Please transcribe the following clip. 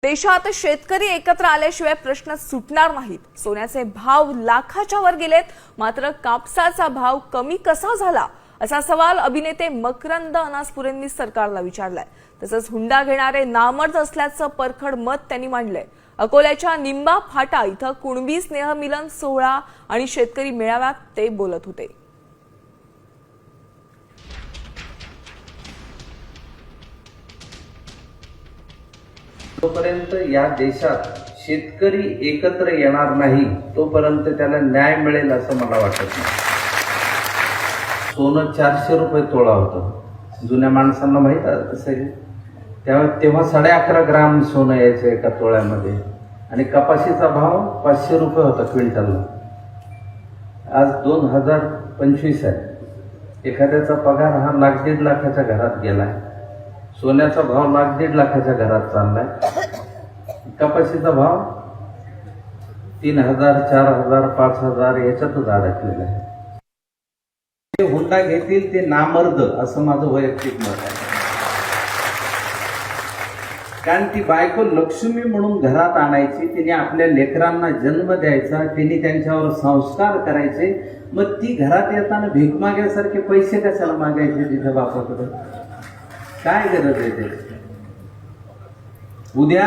देशात शेतकरी एकत्र आल्याशिवाय प्रश्न सुटणार नाहीत। सोन्याचे भाव लाखाच्या वर गेलेत, मात्र कापसाचा भाव कमी कसा झाला असा सवाल अभिनेते मकरंद अनासपुरेंनी सरकारला विचारलाय। तसंच हुंडा घेणारे नामर्द असल्याचं परखड मत त्यांनी मांडलंय। अकोल्याच्या निंबा फाटा इथं कुणबी स्नेहमिलन सोहळा आणि शेतकरी मेळाव्यात ते बोलत होते। तोपर्यंत या देशात शेतकरी एकत्र येणार नाही तोपर्यंत त्याला न्याय मिळेल असं मला वाटत नाही। सोनं 400 रुपये तोळा होतं, जुन्या माणसांना माहित असेल। तेव्हा 11.5 ग्राम सोनं यायचं एका तोळ्यामध्ये आणि कपाशीचा भाव 500 रुपये होता क्विंटलला। आज 2025 आहे। एखाद्याचा पगार हा 1,00,000-1.5 लाखाच्या घरात गेलाय, सोन्याचा भाव 1,00,000-1.5 लाखाच्या घरात चाललाय, कपाशीचा भाव 3,000, 4,000, 5,000 याच्यातच अडकलेला आहे। ते हुंडा घेतील ते नामर्द असं माझं वैयक्तिक मत आहे। कारण ती बायको लक्ष्मी म्हणून घरात आणायची, तिने आपल्या लेकरांना जन्म द्यायचा, तिने त्यांच्यावर संस्कार करायचे, मग ती घरात येताना भीक मागायसारखे पैसे कशाला मागायचे तिच्या बापाकडे? काय गरज आहे ते? उद्या